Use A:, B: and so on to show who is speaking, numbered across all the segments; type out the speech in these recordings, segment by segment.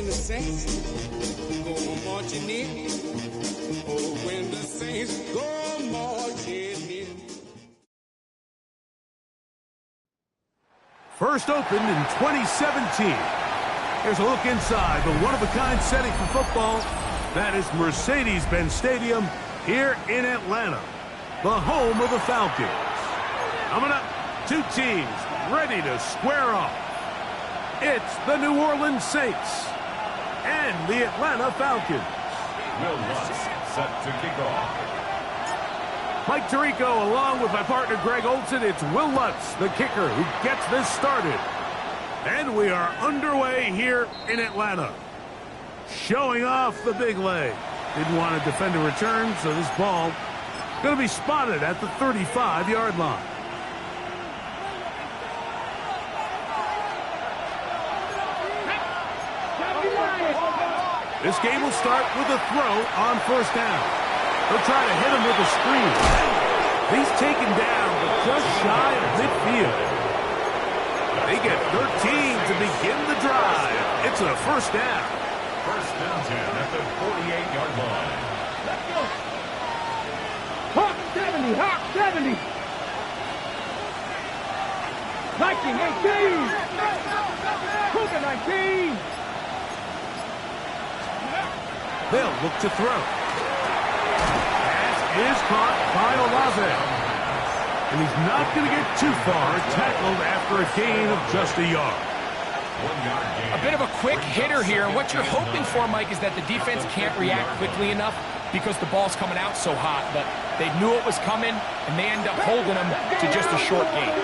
A: the Saints go marching in. Oh, when the Saints go marching in.
B: First opened in 2017. Here's a look inside the one-of-a-kind setting for football. That is Mercedes-Benz Stadium here in Atlanta, the home of the Falcons. Coming up, two teams ready to square off. It's the New Orleans Saints and the Atlanta Falcons.
C: Will Lutz set to kick off.
B: Mike Tirico along with my partner Greg Olson. It's Will Lutz, the kicker, who gets this started. And we are underway here in Atlanta. Showing off the big leg. Didn't want to defend a return, so this ball going to be spotted at the 35-yard line. This game will start with a throw on first down. They'll try to hit him with a screen. He's taken down, but just shy of midfield. They get 13 to begin the drive. It's a first down.
C: First and 10 at the 48-yard line.
D: Let's go. Hawk 70, Hawk 70. Viking 18. Cougar 19.
B: They'll look to throw. Pass is caught by Olave. And he's not going to get too far, tackled after a gain of just a yard.
C: 1 yard gain.
E: A bit of a quick hitter here. What you're hoping for, Mike, is that the defense can't react quickly enough because the ball's coming out so hot. But they knew it was coming, and they end up holding them to just a short gain.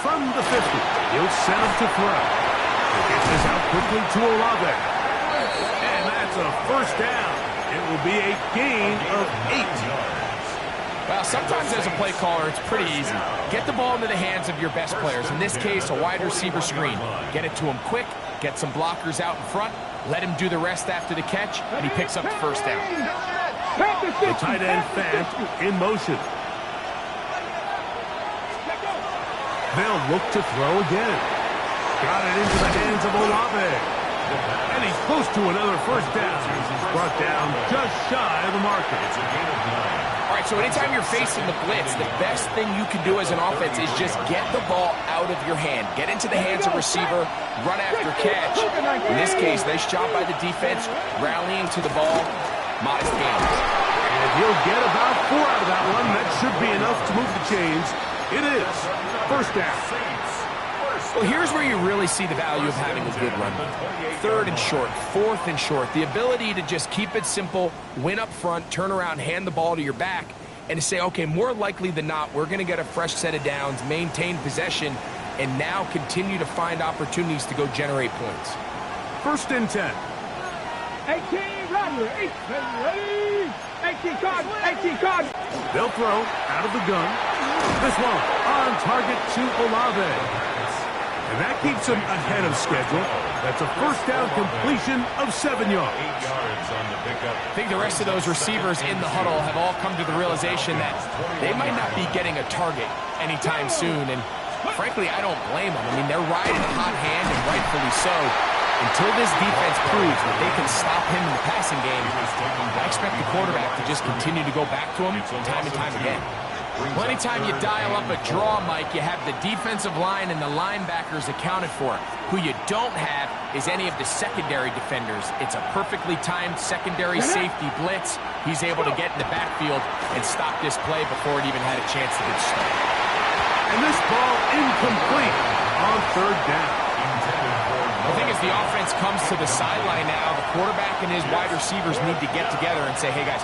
B: From the 50, he'll send him to throw. He gets this out quickly to Olave. And that's a first down. It will be a gain of 8 yards.
E: Well, sometimes as a play caller, it's pretty easy. Get the ball into the hands of your best players. In this case, a wide receiver screen. Get it to him quick, get some blockers out in front, let him do the rest after the catch, and he picks up the first down.
B: The tight end Fant in motion. They'll look to throw again. Got it into the hands of Olave. And he's close to another first down. He's brought down just shy of the marker.
C: It's a gain of 9.
E: All right, so anytime you're facing the blitz, the best thing you can do as an offense is just get the ball out of your hand. Get into the hands of receiver, run after catch. In this case, nice job by the defense, rallying to the ball. Modest gains.
B: And he'll get about 4 out of that one. That should be enough to move the chains. It is first down.
E: Well, here's where you really see the value of having a good run. 3rd and short, 4th and short. The ability to just keep it simple, win up front, turn around, hand the ball to your back, and to say, okay, more likely than not, we're going to get a fresh set of downs, maintain possession, and now continue to find opportunities to go generate points.
B: 1st and 10.
D: 18, Rodler, 18 cards, 18 cards.
B: They'll throw out of the gun. This one on target to Olave. And that keeps him ahead of schedule. That's a first down completion of 7 yards.
C: 8 yards on the pickup.
E: I think the rest of those receivers in the huddle have all come to the realization that they might not be getting a target anytime soon. And frankly, I don't blame them. I mean, they're riding a hot hand, and rightfully so. Until this defense proves that they can stop him in the passing game, I expect the quarterback to just continue to go back to him time and time again. Well, anytime you dial up a draw, Mike, you have the defensive line and the linebackers accounted for. Who you don't have is any of the secondary defenders. It's a perfectly timed secondary safety blitz. He's able to get in the backfield and stop this play before it even had a chance to get started.
B: And this ball incomplete on 3rd down.
E: I think as the offense comes to the sideline now, the quarterback and his wide receivers need to get together and say, hey, guys,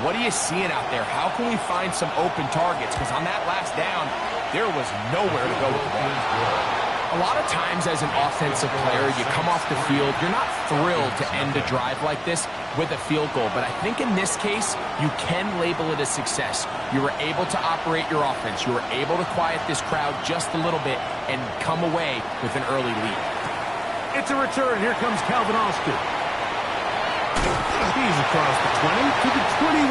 E: what are you seeing out there? How can we find some open targets? Because on that last down, there was nowhere to go with the ball. A lot of times as an offensive player, you come off the field, you're not thrilled to end a drive like this with a field goal. But I think in this case, you can label it a success. You were able to operate your offense. You were able to quiet this crowd just a little bit and come away with an early lead.
B: It's a return. Here comes Calvin Austin. He's across the 20 to the 21.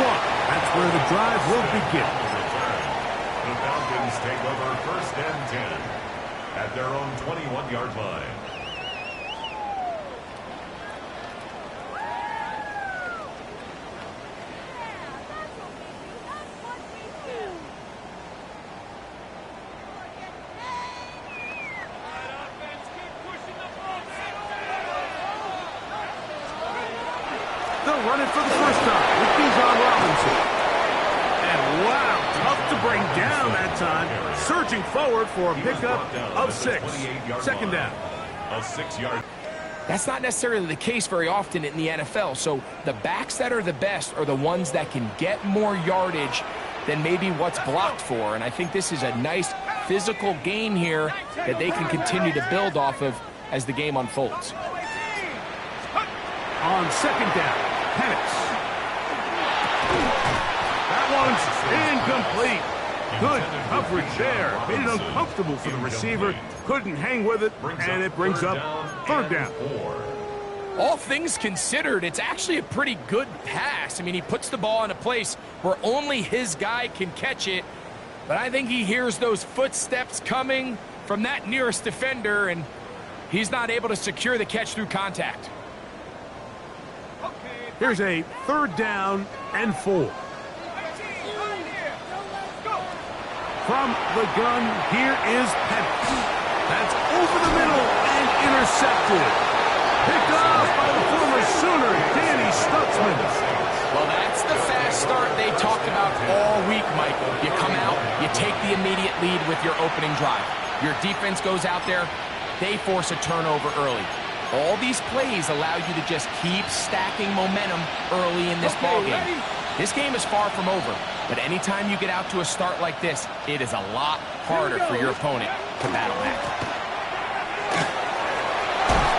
B: That's where the drive will begin.
C: The Falcons take over 1st and 10. at their own 21-yard line.
B: They'll run it for the first time with Bijan Robinson. And wow, tough to bring down that time. Surging forward for a pickup of 6. Second down.
C: A 6-yard.
E: That's not necessarily the case very often in the NFL. So the backs that are the best are the ones that can get more yardage than maybe what's blocked for. And I think this is a nice physical game here that they can continue to build off of as the game unfolds.
B: On second down, Penix. That one's incomplete. Good coverage there. Made it uncomfortable for the receiver. Couldn't hang with it, and it brings up third down.
E: All things considered, it's actually a pretty good pass. I mean, he puts the ball in a place where only his guy can catch it. But I think he hears those footsteps coming from that nearest defender, and he's not able to secure the catch through contact.
B: Here's a third down and 4. From the gun, here is Penix. That's over the middle and intercepted. Picked off by the former Sooner, Danny Stutzman.
E: Well, that's the fast start they talked about all week, Michael. You come out, you take the immediate lead with your opening drive. Your defense goes out there, they force a turnover early. All these plays allow you to just keep stacking momentum early in this ballgame. This game is far from over, but anytime you get out to a start like this, it is a lot harder for your opponent to battle back.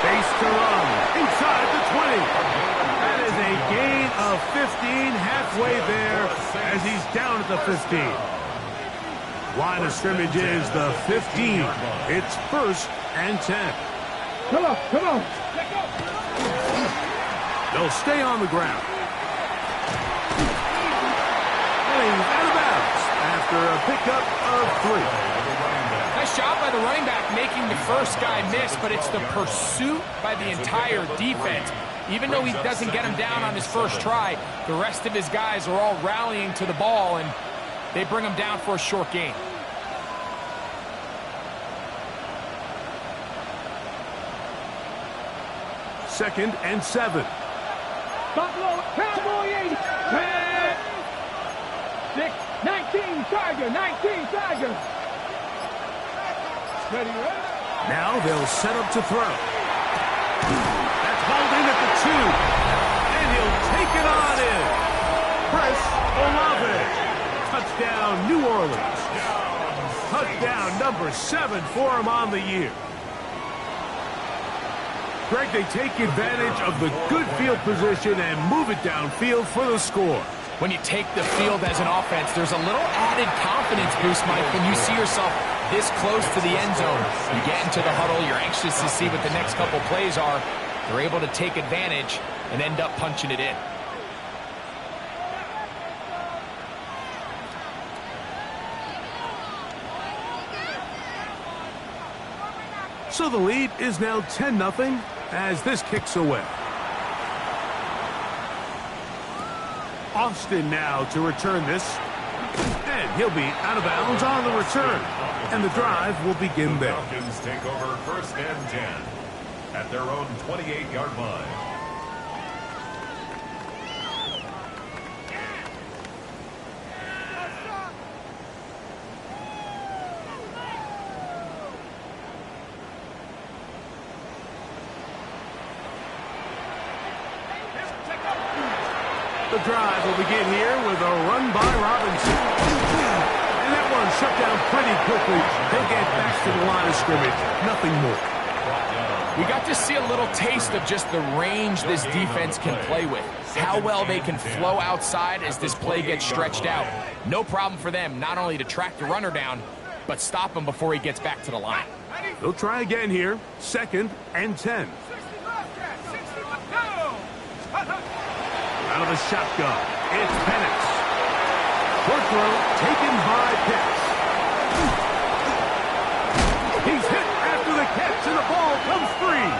B: Space to run inside the 20. That is a gain of 15 halfway there as he's down at the 15. Line of scrimmage is the 15. It's 1st and 10.
D: Come on, come on.
B: They'll stay on the ground. And he's out of bounds after a pickup of 3.
E: Nice job by the running back making the first guy miss, but it's the pursuit by the entire defense. Even though he doesn't get him down on his first try, the rest of his guys are all rallying to the ball, and they bring him down for a short gain.
B: Second and 7.
D: Buffalo Cowboy 80. 10, 6, 19 Tiger, 19 Tiger. Ready, ready?
B: Now they'll set up to throw. That's holding at the 2. And he'll take it on in. Chris Olave. Touchdown, New Orleans. Touchdown number 7 for him on the year. Greg, they take advantage of the good field position and move it downfield for the score.
E: When you take the field as an offense, there's a little added confidence boost, Mike, when you see yourself this close to the end zone. You get into the huddle, you're anxious to see what the next couple plays are. They're able to take advantage and end up punching it in.
B: So the lead is now 10-0 as this kicks away. Austin now to return this. And he'll be out of bounds on the return. And the drive will begin there.
C: Falcons take over 1st and 10 at their own 28-yard line.
B: The drive will begin here with a run by Robinson. And that one shut down pretty quickly. They'll get back to the line of scrimmage. Nothing more.
E: We got to see a little taste of just the range this defense can play with. How well they can flow outside as this play gets stretched out. No problem for them not only to track the runner down, but stop him before he gets back to the line.
B: They'll try again here. 2nd and 10. Out of the shotgun, it's Penix. Short throw taken by Pitts. He's hit comes free.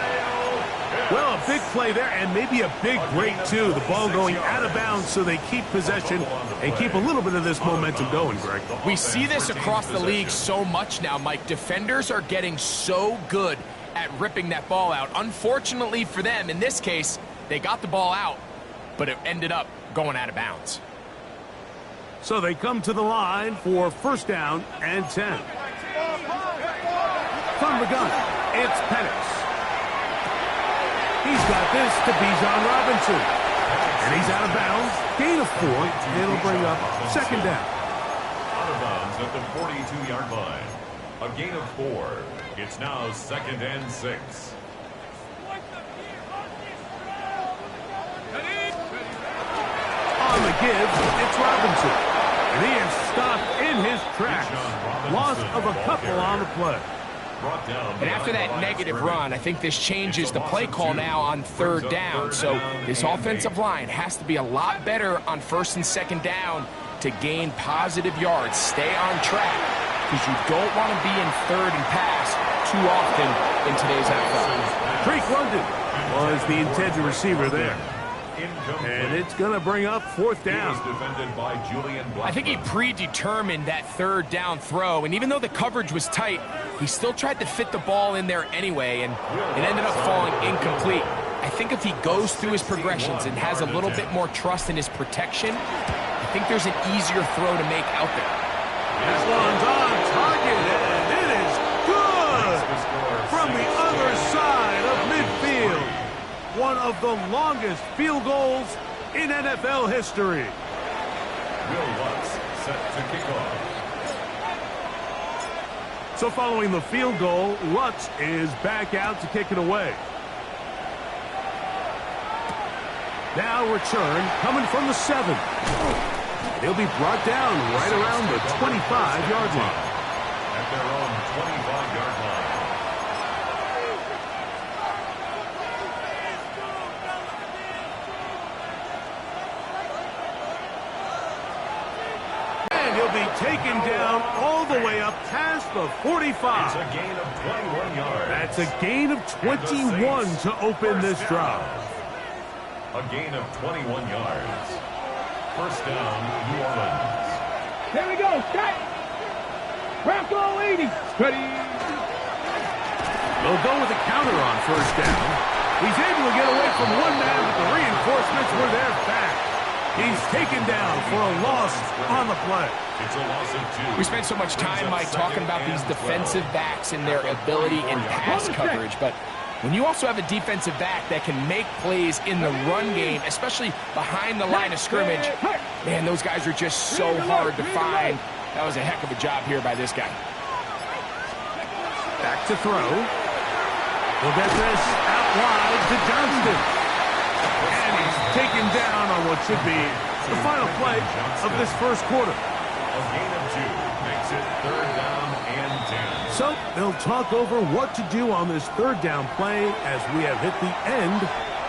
B: Well, a big play there, and maybe a big break, too. The ball going out of bounds, so they keep possession and keep a little bit of this momentum going, Greg.
E: We see this across the league so much now, Mike. Defenders are getting so good at ripping that ball out. Unfortunately for them, in this case, they got the ball out, but it ended up going out of bounds.
B: So they come to the line for first down and 10. From the gun, it's Penix. He's got this to Bijan Robinson. And he's out of bounds. Gain of 4. It'll bring up second down.
C: Out of bounds at the 42-yard line. A gain of 4. It's now second and 6.
B: On the give, it's Robinson. And he is stopped in his tracks. Loss of a couple on the play.
E: And after that negative run, I think this changes the play call now on third down. So this offensive line has to be a lot better on first and second down to gain positive yards. Stay on track, because you don't want to be in third and pass too often in today's NFL.
B: Drake London was the intended receiver there. And it's going to bring up fourth down.
E: I think he predetermined that third down throw, and even though the coverage was tight, he still tried to fit the ball in there anyway, and it ended up falling incomplete. I think if he goes through his progressions and has a little bit more trust in his protection, I think there's an easier throw to make out there.
B: This one's on target, and it is good from the other side of midfield. One of the longest field goals in NFL history.
C: Will Lutz set to kick off.
B: So following the field goal, Lutz is back out to kick it away. Now return coming from the 7. He'll be brought down right around the 25-yard line.
C: At their own 25-yard line.
B: Be taken down all the way up past the 45.
C: It's a gain of 21 yards.
B: That's a gain of 21 to open this drive.
C: A gain of 21 yards. First down, New Orleans.
D: Here we go, Scott. Bronco 80. Ready.
B: They'll go with a counter on first down. He's able to get away from one man, but the reinforcements were there fast. He's taken down for a loss on the play.
C: It's a loss of 2.
E: We spent so much time, Mike, talking about these defensive backs and their ability in pass coverage, but when you also have a defensive back that can make plays in the run game, especially behind the line of scrimmage, man, those guys are just so hard to find. That was a heck of a job here by this guy.
B: Back to throw. He'll get this out wide to Johnston. And he's taken down on what should be the final play of this first quarter.
C: A gain of 2 makes it third down and 10.
B: So they'll talk over what to do on this third down play as we have hit the end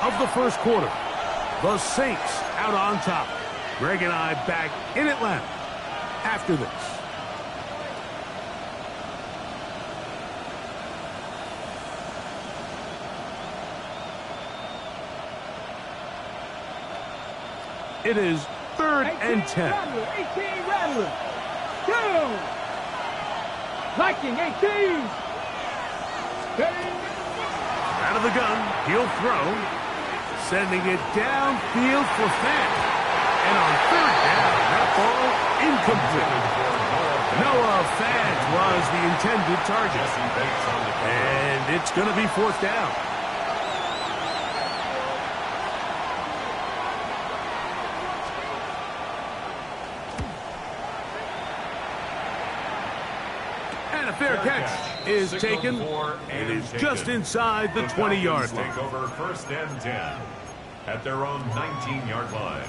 B: of the first quarter. The Saints out on top. Greg and I back in Atlanta after this. It is third and 10.
D: Rattler, 18 Rattler. Go! Viking 18.
B: Out of the gun, he'll throw. Sending it downfield for Fant. And on third down, that ball incomplete. Noah Fant was the intended target. And it's going to be fourth down. And a fair catch is taken. It is just inside the 20-yard line.
C: Take over first and 10 at their own 19-yard line.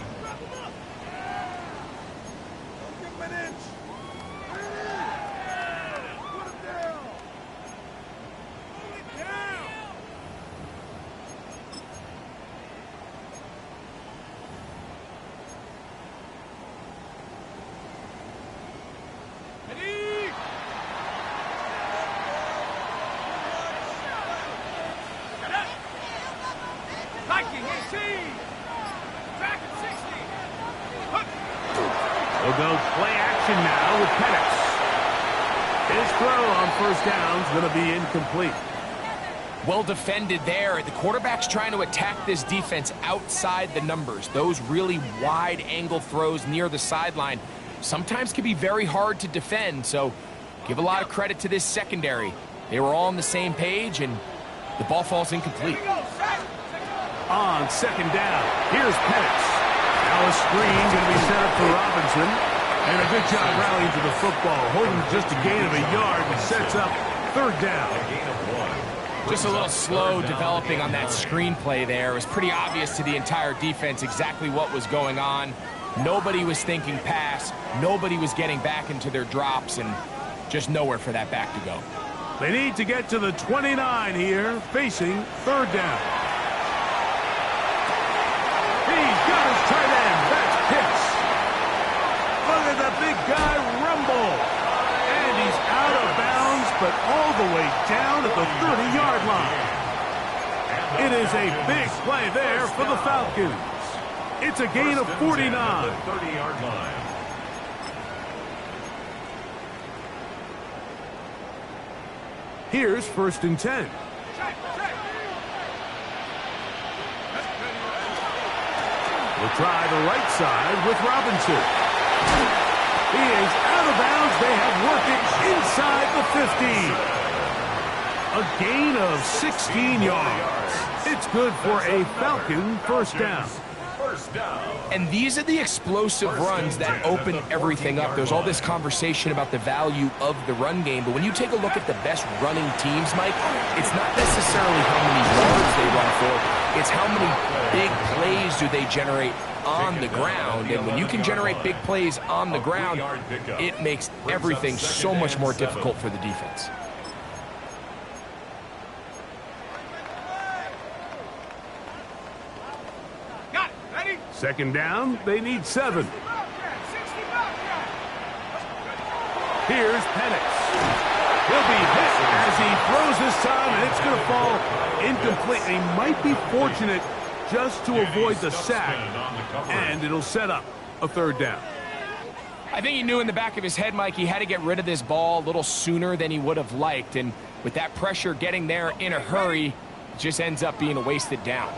B: We'll go play action now with Penix. His throw on first down is going to be incomplete.
E: Well defended there. The quarterback's trying to attack this defense outside the numbers. Those really wide angle throws near the sideline sometimes can be very hard to defend, so give a lot of credit to this secondary. They were all on the same page, and the ball falls incomplete.
B: On second down, here's Penix. Now a screen going to be set up for Robinson. And a good job rallying to the football, holding just a gain of a yard and sets up third down.
E: Just a little slow developing on that screenplay there. It was pretty obvious to the entire defense exactly what was going on. Nobody was thinking pass. Nobody was getting back into their drops, and just nowhere for that back to go.
B: They need to get to the 29 here, facing third down. He's got his tight end. That's Pitts. Look at the big guy rumble. And he's out of bounds, but all the way down at the 30-yard line. It is a big play there for the Falcons. It's a gain of 49.
C: 30-yard line.
B: Here's first and 10. We'll try the right side with Robinson. He is out of bounds. They have worked it inside the 50. A gain of 16 yards. It's good for a Falcon first down.
E: And these are the explosive runs that open everything up. There's all this conversation about the value of the run game, but when you take a look at the best running teams, Mike, it's not necessarily how many yards they run for. It's how many big plays do they generate on the ground. And when you can generate big plays on the ground, it makes everything so much more difficult for the defense.
B: Second down, they need 7. Here's Penix. He'll be hit as he throws this time, and it's going to fall incomplete. He might be fortunate just to avoid the sack, and it'll set up a third down.
E: I think he knew in the back of his head, Mike, he had to get rid of this ball a little sooner than he would have liked, and with that pressure getting there in a hurry, it just ends up being a wasted down.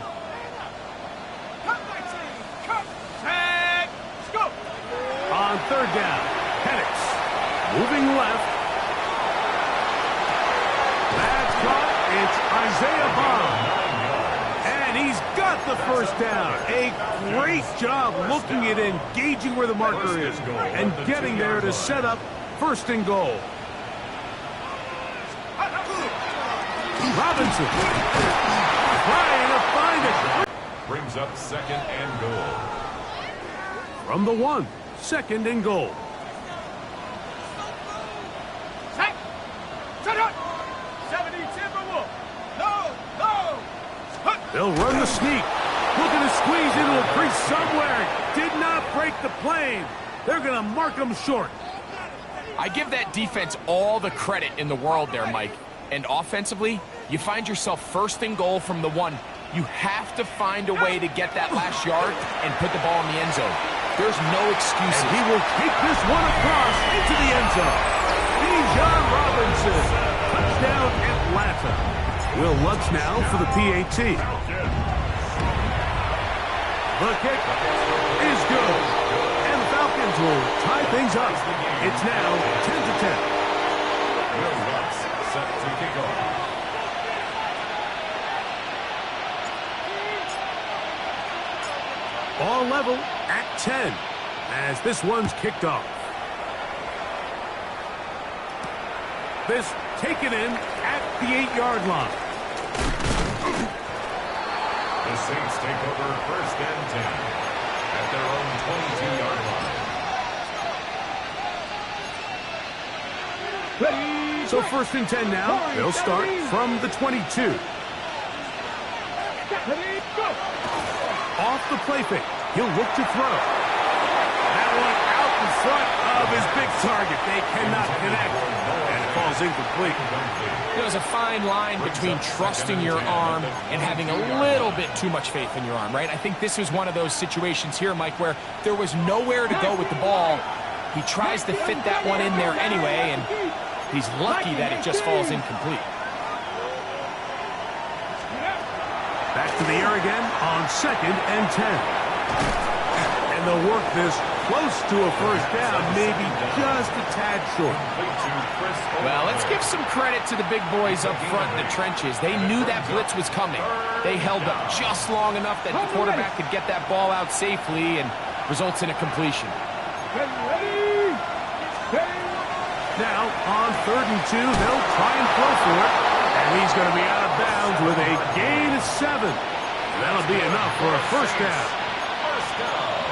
B: On third down, Penix moving left. That's caught. It's Isaiah Bond. And he's got the first down. A great job looking at engaging where the marker is and getting there to set up first and goal. Robinson trying to find it.
C: Brings up second and goal.
B: From the 1. Second and goal. They'll run the sneak. Looking to squeeze into a crease somewhere. Did not break the plane. They're going to mark them short.
E: I give that defense all the credit in the world there, Mike. And offensively, you find yourself first and goal from the 1. You have to find a way to get that last yard and put the ball in the end zone. There's no excuses.
B: And he will take this one across into the end zone. Bijan Robinson. Touchdown, Atlanta. Will Lutz now for the PAT. The kick is good. And the Falcons will tie things up. It's now 10-10.
C: Will Lutz set to kick off.
B: Ball level at 10 as this one's kicked off. This taken in at the 8-yard line.
C: The Saints take over first and 10 at their own 22-yard line.
B: So first and 10 now. They'll start from the 22. Off the play fake. He'll look to throw. That one out in front of his big target. They cannot connect. And a falls incomplete.
E: There's a fine line between trusting your arm and having a little bit too much faith in your arm, right? I think this was one of those situations here, Mike, where there was nowhere to go with the ball. He tries to fit that one in there anyway, and he's lucky that it just falls incomplete.
B: Back to the air again on 2nd and 10. And they'll work this close to a first down, maybe just a tad short.
E: Well, let's give some credit to the big boys up front in the trenches. They knew that blitz was coming. They held up just long enough that the quarterback could get that ball out safely and results in a completion.
B: Now, on 3rd and 2, they'll try and throw for it. And he's going to be out of bounds with a gain of 7. That'll be enough for a first down.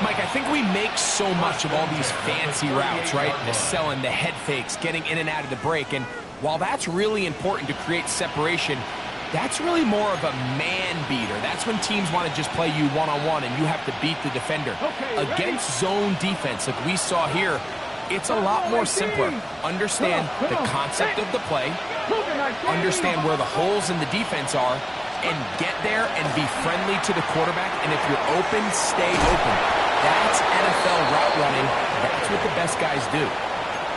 E: Mike, I think we make so much of all these fancy routes, right? The selling, the head fakes, getting in and out of the break. And while that's really important to create separation, that's really more of a man beater. That's when teams want to just play you one-on-one and you have to beat the defender. Against zone defense, like we saw here, it's a lot more simpler. Understand the concept of the play, understand where the holes in the defense are, and get there and be friendly to the quarterback. And if you're open, stay open. That's NFL route running. That's what the best guys do.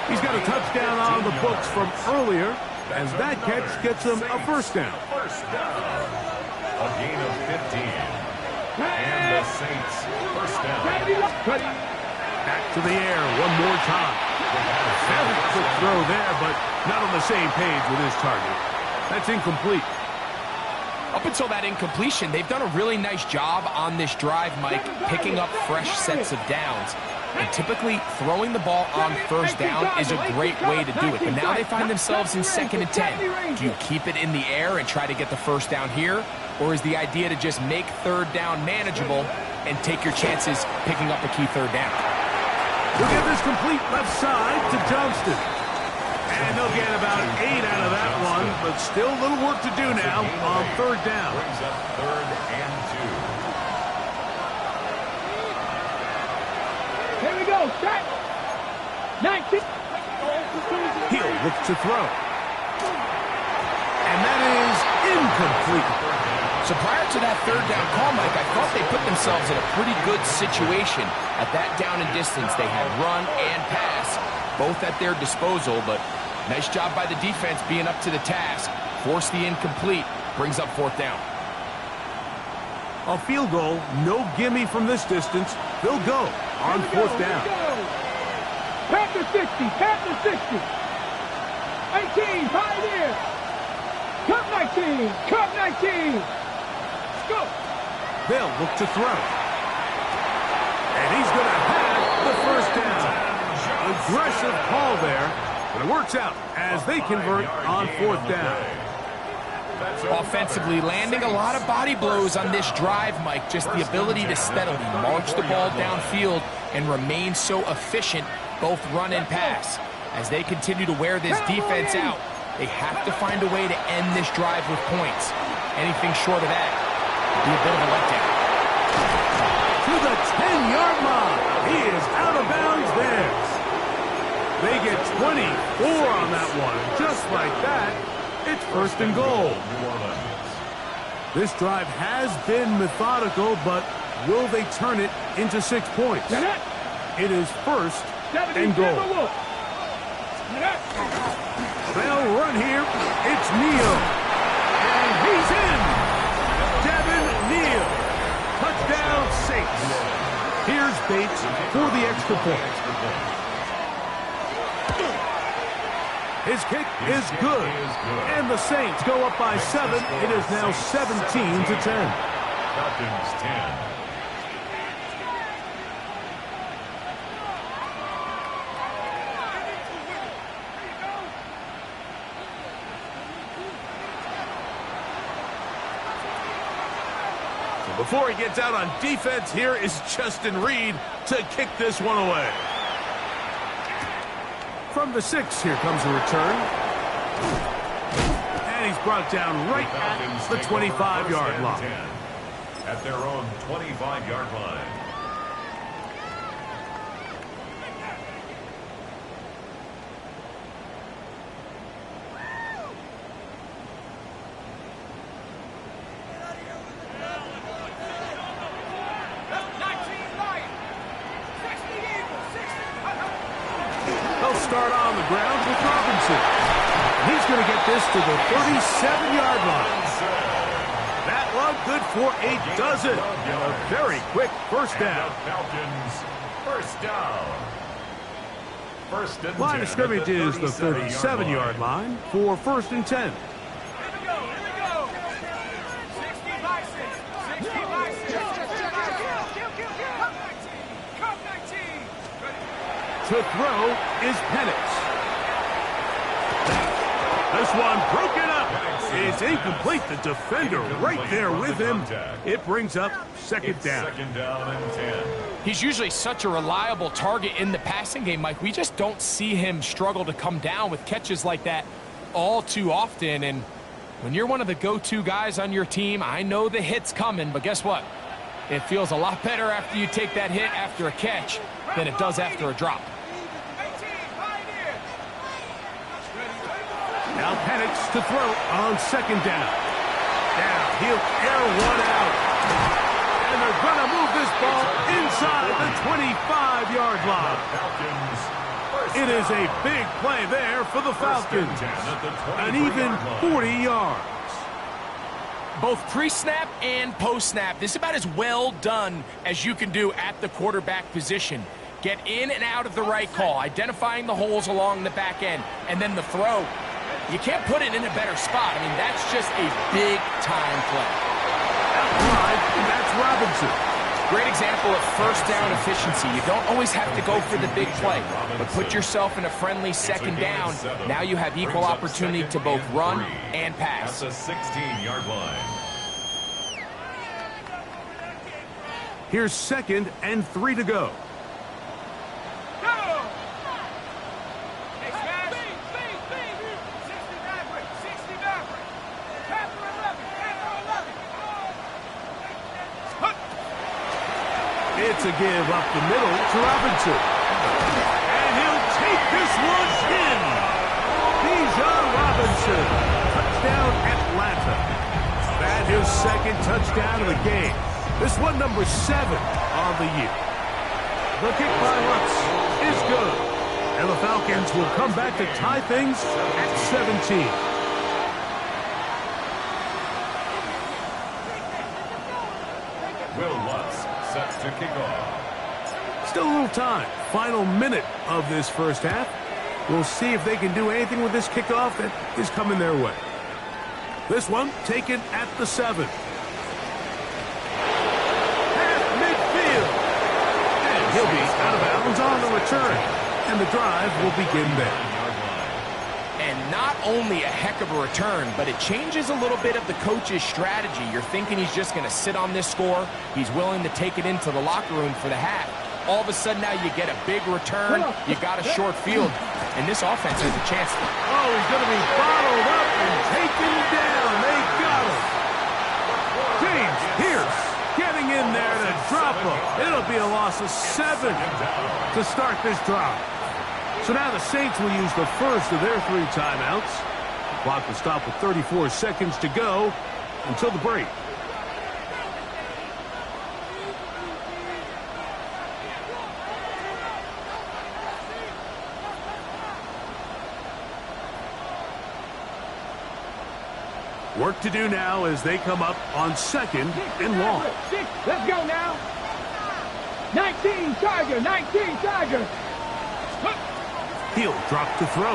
B: He's got a touchdown on the books from earlier, as that catch gets him a first down.
C: A gain of 15. And the Saints first down.
B: Back to the air one more time. Very quick throw there, but not on the same page with his target. That's incomplete.
E: Up until that incompletion, they've done a really nice job on this drive, Mike, picking up fresh sets of downs. And typically, throwing the ball on first down is a great way to do it. But now they find themselves in 2nd and 10. Do you keep it in the air and try to get the first down here? Or is the idea to just make 3rd down manageable and take your chances picking up a key 3rd down?
B: We'll get this complete left side to Johnston. And they'll get about 8 out of that one, but still a little work to do now on 3rd down.
C: Brings up 3rd and 2.
D: Here we go. Start. 19.
B: He'll look to throw. And that is incomplete.
E: So prior to that 3rd down call, Mike, I thought they put themselves in a pretty good situation. At that down and distance, they had run and pass, both at their disposal, but nice job by the defense being up to the task. Force the incomplete, brings up 4th down.
B: A field goal, no gimme from this distance. They'll go on 4th down.
D: Past the 60, past the 60. 18, Pioneer. Cup 19, Cup 19. Go.
B: They'll look to throw. And he's going to have the first down. Aggressive call there, but it works out as they convert on 4th down.
E: Offensively, landing a lot of body blows on this drive, Mike. Just the ability to steadily march the ball downfield and remain so efficient, both run and pass. As they continue to wear this defense out, they have to find a way to end this drive with points. Anything short of that would be a bit of a letdown.
B: To the 10-yard line. He is out of bounds there. They get 24 on that one. Just like that, it's 1st and goal. This drive has been methodical, but will they turn it into 6 points? It is 1st and goal. They'll run here. It's Neal. And he's in. Devin Neal. Touchdown, Saints. Here's Bates for the extra point. His kick is good. And the Saints go up by 7. It is now 17-10.
C: Falcons 10.
B: Before he gets out on defense, here is Justin Reed to kick this one away. From the 6, here comes a return. And he's brought down right at the 25-yard line.
C: At their own 25-yard line.
B: start on the ground with Robinson. He's going to get this to the 37-yard line. That one good for a dozen. And a very quick first down.
C: Falcons, first down. First and 10
B: Line of scrimmage is the 37-yard line for first and 10. To throw is Penix. This one broken up. It's incomplete. The defender right there with him. It brings up second down.
C: Second down and 10.
E: He's usually such a reliable target in the passing game, Mike. We just don't see him struggle to come down with catches like that all too often. And when you're one of the go-to guys on your team, I know the hit's coming, but guess what? It feels a lot better after you take that hit after a catch than it does after a drop.
B: Now Penix to throw on second down. Now he'll air one out. And they're going to move this ball inside the 25-yard line. It is a big play there for the Falcons. An even 40 yards.
E: Both pre-snap and post-snap, this is about as well done as you can do at the quarterback position. Get in and out of the right call, identifying the holes along the back end, and then the throw. You can't put it in a better spot. I mean, that's just a big-time play.
B: Outside, that's Robinson.
E: Great example of first down efficiency. You don't always have to go for the big play, but put yourself in a friendly second down. Now you have equal opportunity to both run and pass.
C: That's a 16-yard line.
B: Here's second and 3 to go. It's a give up the middle to Robinson. And he'll take this one in. Bijan Robinson. Touchdown Atlanta. That his second touchdown of the game. This one number 7 on the year. The kick by Lutz is good. And the Falcons will come back to tie things at 17.
C: Will Lutz set to kick off.
B: Still a little time. Final minute of this first half. We'll see if they can do anything with this kickoff that is coming their way. This one taken at the 7. Half midfield. And he'll be out of bounds on the return. And the drive will begin there.
E: And not only a heck of a return, but it changes a little bit of the coach's strategy. You're thinking he's just going to sit on this score. He's willing to take it into the locker room for the half. All of a sudden now you get a big return. You got a short field. And this offense has a chance.
B: Oh, he's going to be bottled up and taken down. They got him. James Pierce getting in there to drop him. It'll be a loss of 7 to start this drive. So now the Saints will use the first of their 3 timeouts. The clock will stop with 34 seconds to go until the break. Work to do now as they come up on second and long.
D: 6, let's go now. 19 Tiger, 19 Tiger.
B: He'll drop to throw.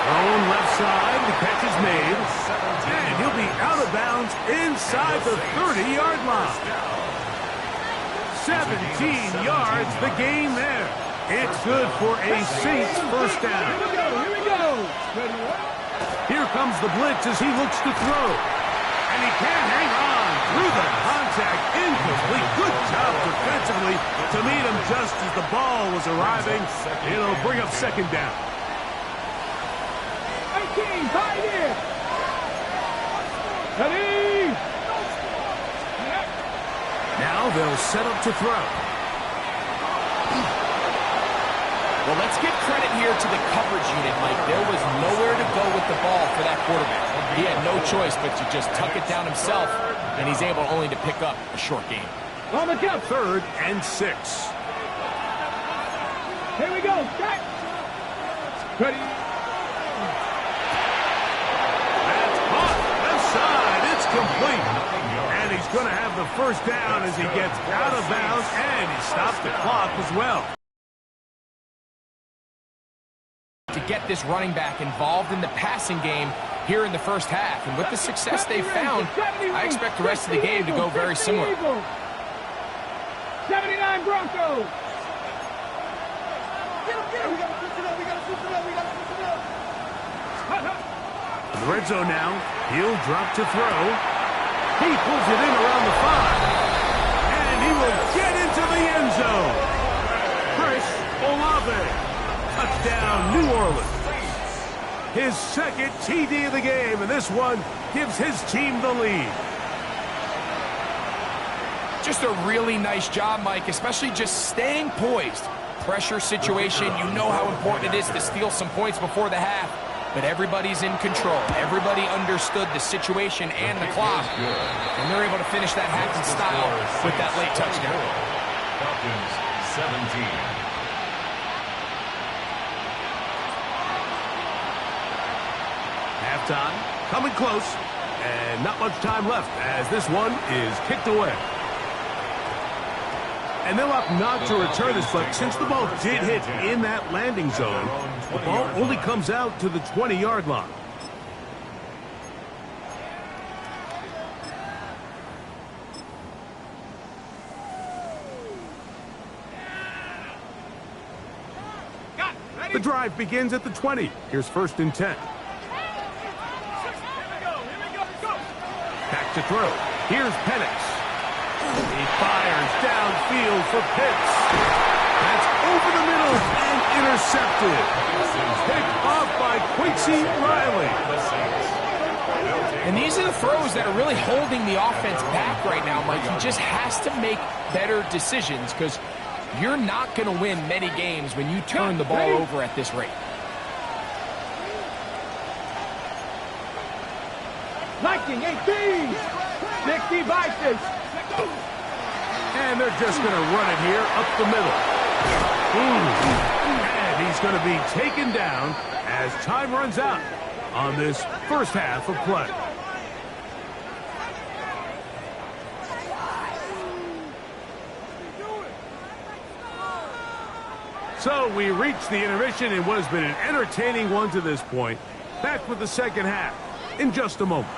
B: Thrown left side, the catch is made. And he'll be out of bounds inside the 30-yard line. 17 yards, the gain there. It's good for a Saints first down.
D: Here we go.
B: Here comes the blitz as he looks to throw. And he can't hang on through the contact. Incomplete. Good job defensively to meet him just as the ball was arriving. It'll bring up second down.
D: 18, tight end. Ready.
B: Now they'll set up to throw.
E: Well, let's give credit here to the coverage unit, Mike. There was nowhere to go with the ball for that quarterback. He had no choice but to just tuck it down himself, and he's able only to pick up a short gain.
D: On the jump.
B: 3rd and 6.
D: Here we go. Strike. Ready.
B: That's caught. Left side. It's complete. And he's going to have the first down as he gets out of bounds, and he stops the clock as well.
E: To get this running back involved in the passing game here in the first half. And with the success they've found, I expect the rest of the game to go very similar.
D: 79 Broncos.
B: In the red zone now. He'll drop to throw. He pulls it in around the 5. And he will get into the end zone. Chris Olave. Touchdown, New Orleans. His second TD of the game, and this one gives his team the lead.
E: Just a really nice job, Mike, especially just staying poised. Pressure situation, you know how important it is to steal some points before the half, but everybody's in control. Everybody understood the situation and the clock, and they're able to finish that half in style with that late touchdown.
C: Falcons 17.
B: Halftime, coming close, and not much time left as this one is kicked away. And they'll opt not to return this, but since the ball did hit in that landing zone, the ball only comes out to the 20-yard line. The drive begins at the 20. Here's 1st and 10. Back to throw. Here's Penix. He fires downfield for Pitts. That's over the middle and intercepted. Picked off by Quincy Riley.
E: And these are the throws that are really holding the offense back right now, Mike. He just has to make better decisions because you're not going to win many games when you turn the ball over at this rate.
D: 19, 18, 60 Vikings.
B: And they're just going to run it here up the middle. And he's going to be taken down as time runs out on this first half of play. So we reach the intermission in what has been an entertaining one to this point. Back with the second half in just a moment.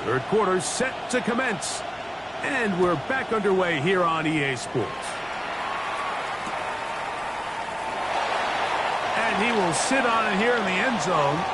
B: Third quarter set to commence. And we're back underway here on EA Sports. And he will sit on it here in the end zone.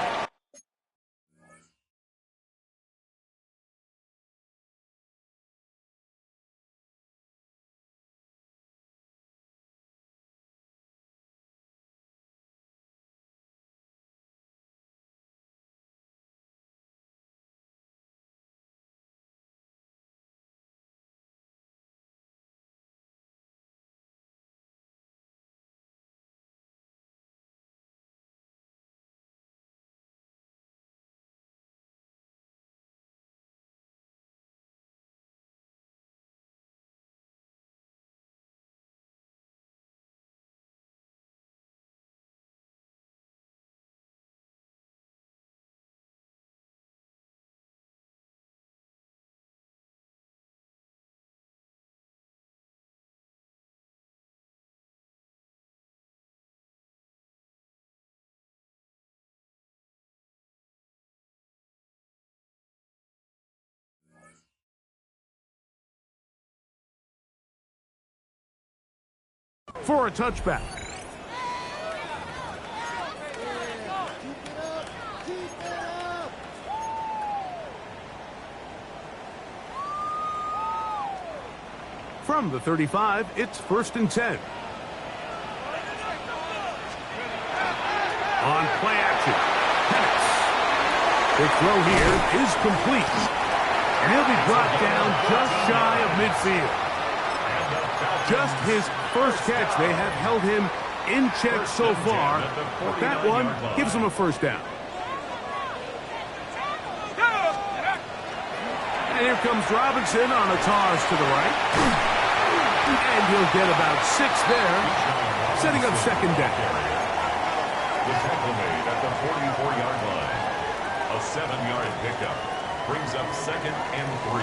B: For a touchback. From the 35, it's 1st and 10. On play action, Penix. The throw here is complete. And he'll be brought down just shy of midfield. Just his first catch. They have held him in check so far. But that one gives them a first down. And here comes Robinson on a toss to the right. And he'll get about 6 there, setting up second down.
C: The tackle made at the 44-yard line. A 7-yard pickup brings up second and 3.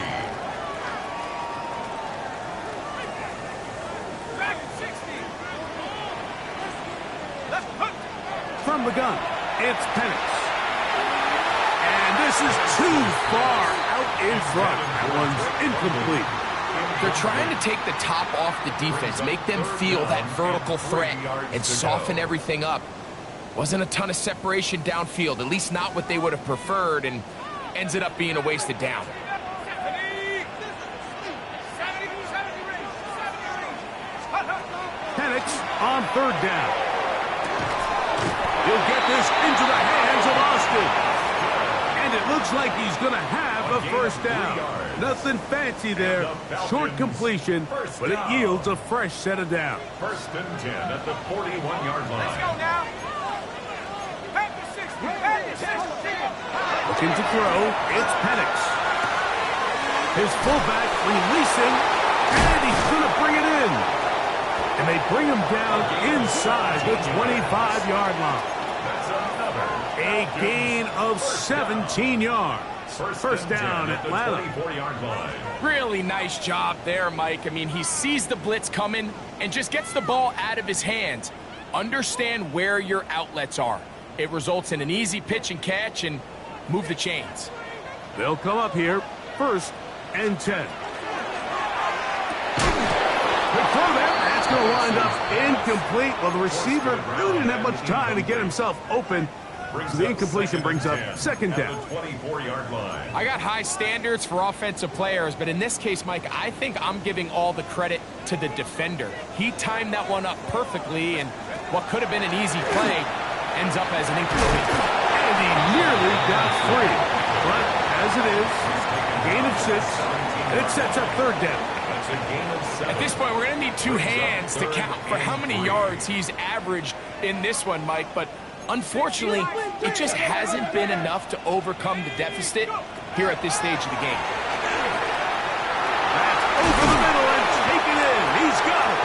B: From the gun, it's Penix. And this is too far out in front. That one's incomplete.
E: They're trying to take the top off the defense, make them feel that vertical threat, and soften everything up. Wasn't a ton of separation downfield, at least not what they would have preferred, and ends it up being a wasted down.
B: Penix on third down. He'll get this into the hands of Austin. And it looks like he's going to have a first down. Nothing fancy there. Short completion, but it yields a fresh set of downs.
C: First and 10 at the 41-yard line.
D: Let's go now.
B: Looking to throw, it's Penix. His fullback releasing, and he's going to bring it in. And they bring him down inside the 25-yard line. A gain of 17 yards. First down, Atlanta.
E: Really nice job there, Mike. I mean, he sees the blitz coming and just gets the ball out of his hands. Understand where your outlets are. It results in an easy pitch and catch and move the chains.
B: They'll come up here, first and 10. Good throw there. That's going to wind up incomplete. Well, the receiver really didn't have much time to get himself open. So the incompletion brings up second down.
E: I got high standards for offensive players, but in this case, Mike, I think I'm giving all the credit to the defender. He timed that one up perfectly, and what could have been an easy play ends up as an incomplete.
B: And he nearly got free. But as it is, gain of 6, and it sets up third down.
E: At this point, we're going to need 2 hands to count for how many yards he's averaged in this one, Mike, but unfortunately, it just hasn't been enough to overcome the deficit here at this stage of the game.
B: That's over the middle and taken in. He's got it.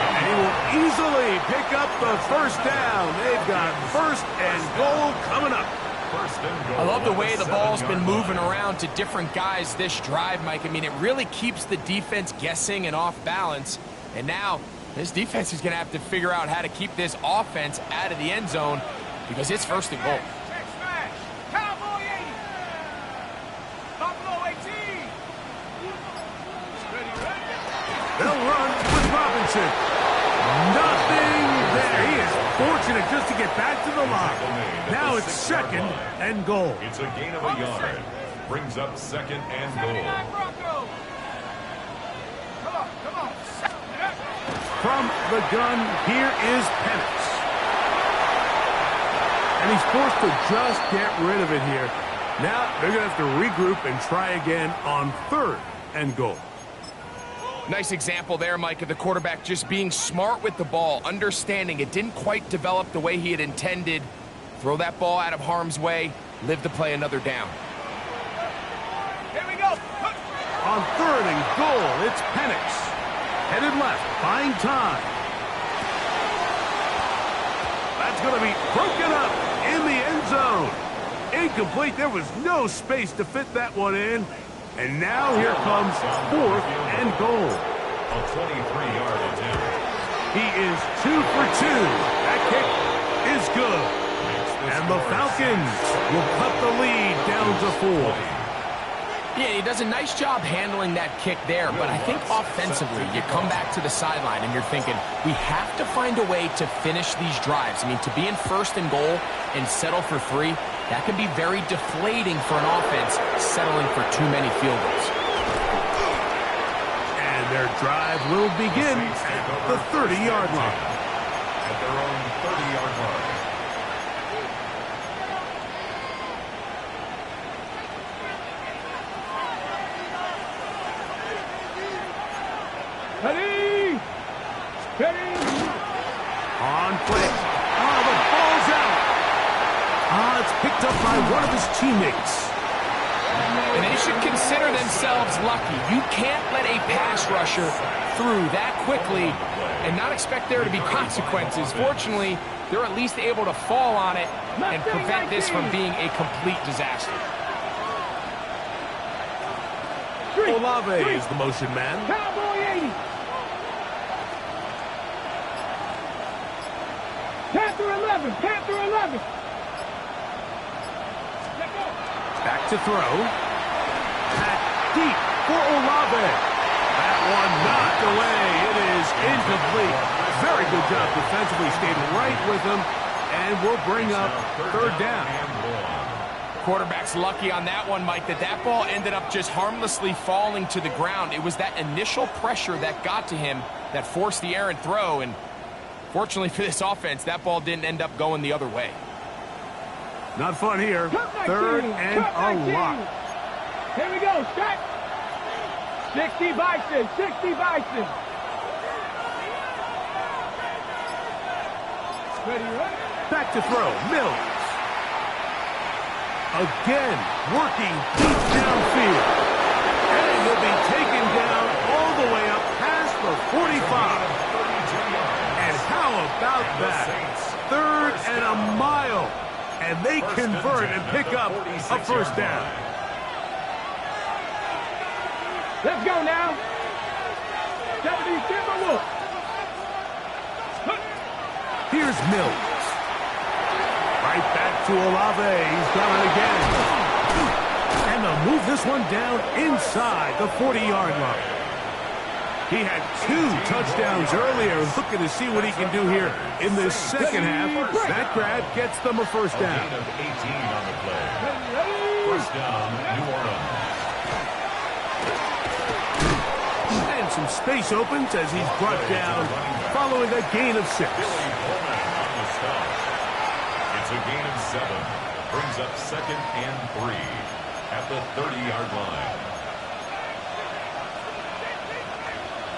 B: And he will easily pick up the first down. They've got first and goal coming up.
E: I love the way the ball's been moving around to different guys this drive, Mike. I mean, it really keeps the defense guessing and off balance. And now, this defense is going to have to figure out how to keep this offense out of the end zone because it's first and goal.
B: They'll run with Robinson. Nothing there. He is fortunate just to get back to the line. Now it's second and goal.
C: It's a gain of a yard. Brings up second and goal.
B: From the gun, here is Penix. And he's forced to just get rid of it here. Now they're going to have to regroup and try again on third and goal.
E: Nice example there, Mike, of the quarterback just being smart with the ball, understanding it didn't quite develop the way he had intended. Throw that ball out of harm's way, live to play another down.
D: Here we go.
B: On third and goal, it's Penix. Headed left, buying time. That's going to be broken up in the end zone. Incomplete. There was no space to fit that one in. And now here comes fourth and goal.
C: A 23-yard attempt.
B: He is 2 for 2. That kick is good. And the Falcons will cut the lead down to 4.
E: Yeah, he does a nice job handling that kick there, but I think offensively, you come back to the sideline and you're thinking, we have to find a way to finish these drives. I mean, to be in first and goal and settle for 3, that can be very deflating for an offense settling for too many field goals.
B: And their drive will begin at the 30-yard line.
C: At their own 30-yard line.
D: Ready! Steady!
B: On play. Oh, the ball's out. It's picked up by one of his teammates.
E: And they should consider themselves lucky. You can't let a pass rusher through that quickly and not expect there to be consequences. Fortunately, they're at least able to fall on it and prevent this from being a complete disaster.
B: Olave is the motion man.
D: Cowboy 80. Panther 11. Panther 11.
B: Back to throw. Back deep for Olave. That one knocked away. It is incomplete. Very good job defensively. Stayed right with him. And we'll bring up third down.
E: Quarterback's lucky on that one, Mike, that ball ended up just harmlessly falling to the ground. It was that initial pressure that got to him that forced the errant throw. And fortunately for this offense, that ball didn't end up going the other way.
B: Not fun here. Third and a lot.
D: Here we go. Start. 60 Bison. 60 Bison. Ready, right?
B: Back to throw. Mills. Again, working deep downfield. And he'll be taken down all the way up past the 45. And how about that? Third and a mile. And they convert and pick up a first down.
D: Let's go now. 70 Timberwolves.
B: Here's Mills. Right back to Olave. He's done it again. And they'll move this one down inside the 40-yard line. He had 2 touchdowns earlier. Looking to see what he can do here in this second half. That grab gets them a first down.
C: 18 on the play. First down, New Orleans.
B: And some space opens as he's brought down following a gain of 6.
C: It's a gain of 7. Brings up second and 3 at the 30-yard line.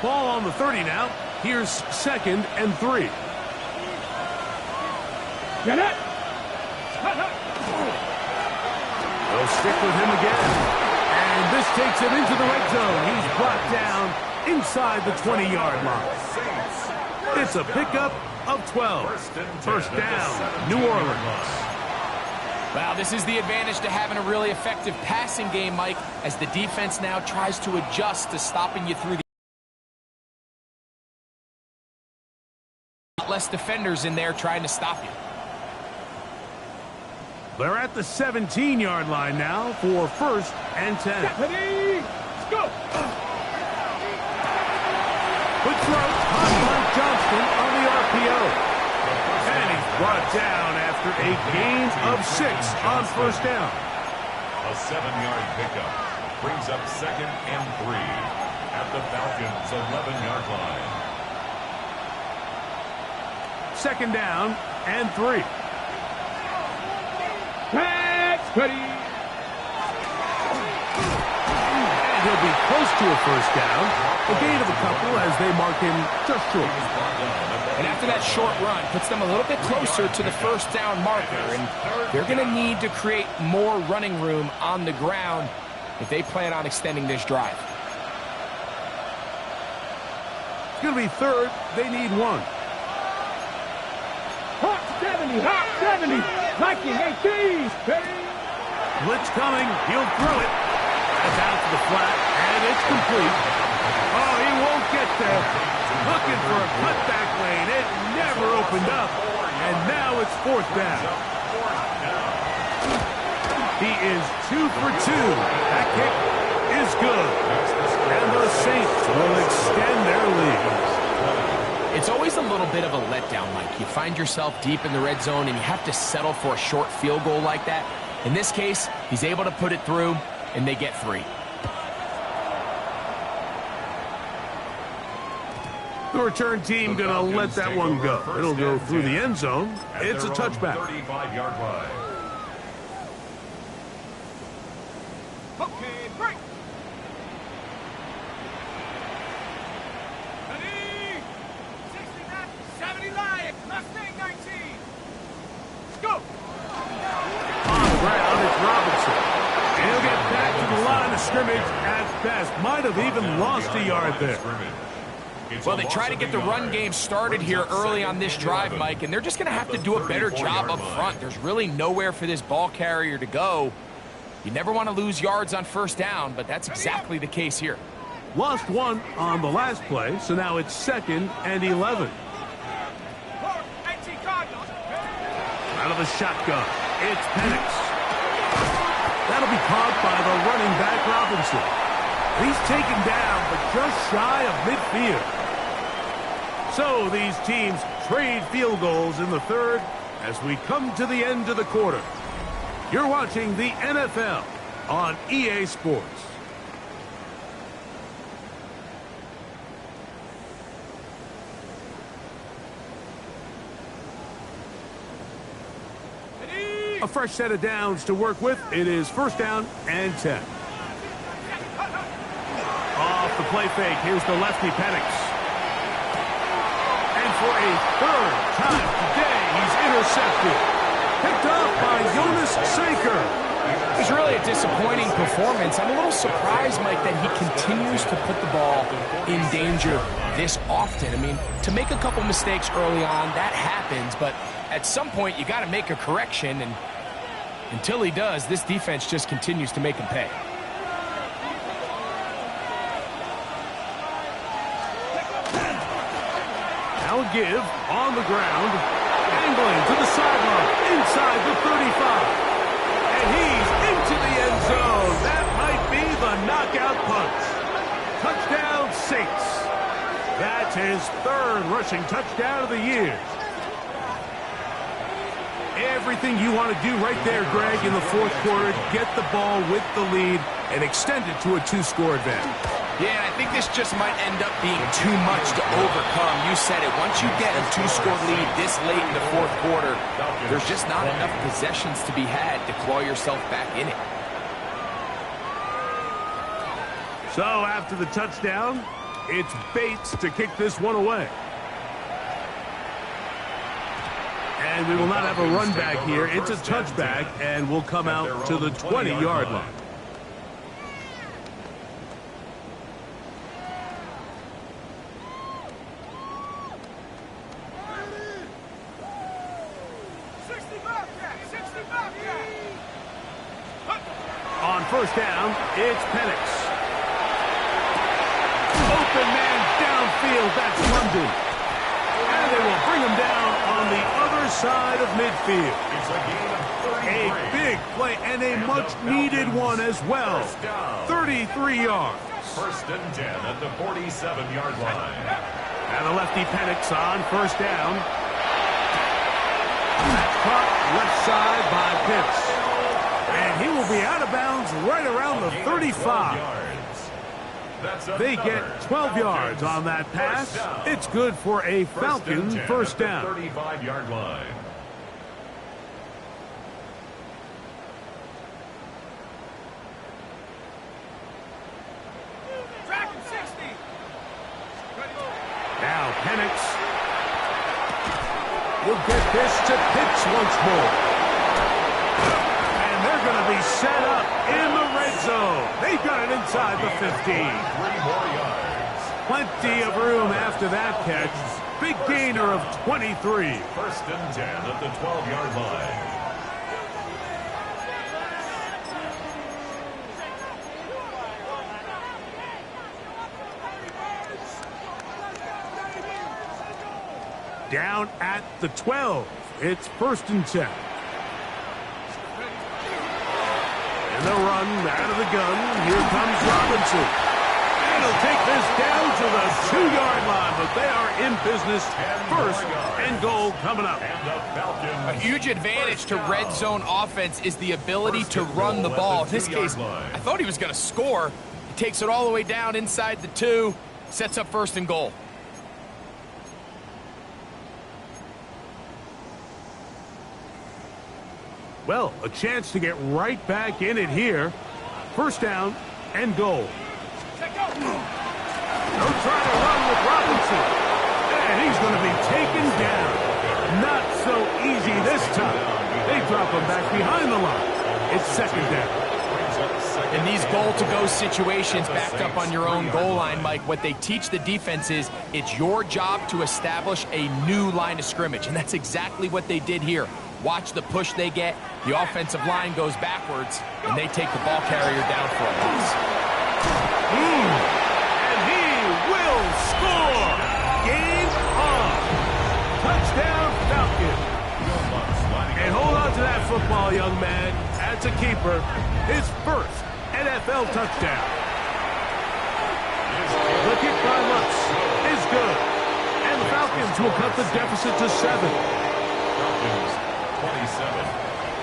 B: Ball on the 30 now. Here's second and 3.
D: Get it.
B: They'll stick with him again. And this takes him into the red zone. He's brought down inside the 20-yard line. It's a pickup of 12. First down, New Orleans.
E: Wow, this is the advantage to having a really effective passing game, Mike, as the defense now tries to adjust to stopping you through the less defenders in there trying to stop you.
B: They're at the 17-yard line now for first and 10.
D: Let's go.
B: Good throw. By Johnston on the RPO. And he's brought down after a gain of 6 on first down.
C: A 7-yard pickup brings up second and 3 at the Falcons' 11-yard line.
B: Second down and 3.
D: Pass. Ready.
B: And he'll be close to a first down. A gain of a couple as they mark him just short.
E: And after that short run, puts them a little bit closer to the first down marker. And they're going to need to create more running room on the ground if they plan on extending this drive.
B: It's going to be third. They need 1.
D: Hawk 70. Hawk 70. Viking 18.
B: Blitz coming. He'll throw it. That's out to the flat, and it's complete. Oh, he won't get there. Looking for a cutback lane. It never opened up, and now it's fourth down. He is 2 for 2. That kick is good. And the Saints will extend their lead.
E: It's always a little bit of a letdown, Mike. You find yourself deep in the red zone, and you have to settle for a short field goal like that. In this case, he's able to put it through, and they get 3.
B: The return team going to let that one go. It'll go through the end zone. It's a touchback.
C: 35-yard line.
D: Okay, break. Ready. 69, 70 Lions.
B: scrimmage at best. Might have even lost a yard there.
E: Well, they try to get the run game started here early on this drive, Mike, and they're just going to have to do a better job up front. There's really nowhere for this ball carrier to go. You never want to lose yards on first down, but that's exactly the case here.
B: Lost one on the last play, so now it's 2nd and 11. Out of the shotgun, it's Penix. That'll be caught by the running back Robinson. He's taken down, but just shy of midfield. So these teams trade field goals in the third as we come to the end of the quarter. You're watching the NFL on EA Sports. A fresh set of downs to work with. It is 1st down and 10. Off the play fake, here's the lefty Penix. And for a 3rd time today, he's intercepted. Picked up by Jonas Saker.
E: It was really a disappointing performance. I'm a little surprised, Mike, that he continues to put the ball in danger this often. I mean, to make a couple mistakes early on, that happens, but at some point you got to make a correction, and until he does, this defense just continues to make him pay.
B: Now a give on the ground, angling to the sideline, inside the 35. And he's into the end zone. That might be the knockout punch. Touchdown, Saints. That's his 3rd rushing touchdown of the year. Everything you want to do right there, Greg, in the 4th quarter, get the ball with the lead and extend it to a 2-score advantage.
E: Yeah, I think this just might end up being too much to overcome. You said it. Once you get a 2-score lead this late in the 4th quarter, there's just not enough possessions to be had to claw yourself back in it.
B: So after the touchdown, it's Bates to kick this one away. And we will not have a run back here. It's a touchback, and we'll come out to the 20-yard line. On 1st down, it's Penix. Open man downfield, that's London. And they will bring him down on the other side of midfield. A big play and a much-needed one as well. 33 yards.
C: 1st and 10 at the 47-yard line.
B: And a lefty Penix on 1st down. Caught left side by Pitts. And he will be out of bounds right around the 35. They get 12 yards on that pass. It's good for a Falcons 1st down.
C: 35-yard line.
B: Now Penix will get this to Pitts once more. And they're going to be set up in the red zone. They've got it inside the 15.
C: 3 more yards.
B: Plenty of room after that catch. Big gainer of 23.
C: 1st and 10 at the 12-yard line.
B: Down at the 12. It's 1st and 10. And they'll run out of the gun. Here comes Robinson. And he'll take this down to the 2-yard line, but they are in business. 1st and goal coming up.
E: A huge advantage to red zone offense is the ability to run the ball. In this case, I thought he was going to score. He takes it all the way down inside the 2, sets up 1st and goal.
B: Well, a chance to get right back in it here. 1st down and goal. They'll try to run with Robinson. And he's going to be taken down. Not so easy this time. They drop him back behind the line. It's 2nd down.
E: In these goal-to-go situations backed up on your own goal line, Mike, what they teach the defense is it's your job to establish a new line of scrimmage, and that's exactly what they did here. Watch the push they get. The offensive line goes backwards, and they take the ball carrier down for a loss.
B: And he will score! Game on! Touchdown, Falcons! And hold on to that football, young man. That's a keeper. His first NFL touchdown. The kick by Lutz is good. And the Falcons will cut the deficit to 7.
C: Falcons 27.